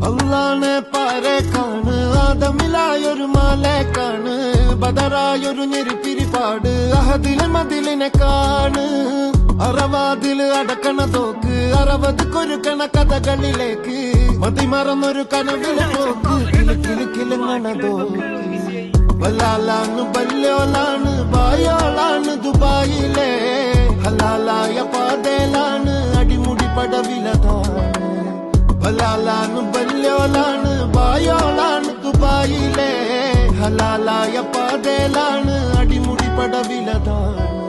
അള്ളാനെ പാരക്കാണ് ആദമിലായൊരു മാലേക്കാണ് ബദറായൊരു ഞെരിപ്പിരിപ്പാട് അഹദിലെ മതിലിനെ കാണ് അറവാതില് അടക്കണ തോക്ക് 60 കൊരുക്കണ കഥകളിലേക്ക് മതിമറന്നൊരു കനവിലെ പോക്ക് കിലുക്കിലുങ്ങണതോ വല്ലാലാണ് ബല്യോലാണ് ബായോളാണ് ദുബായിലെ ഹലാലായ പാതയിലാണ് അടിമുടി പടവിലതാണ് വലാലാണ് ബല്യോലാണ് ബായോളാണ് ദുബായിലെ ഹലാലായ പാതയിലാണ് അടിമുടി പടവിലതാണ്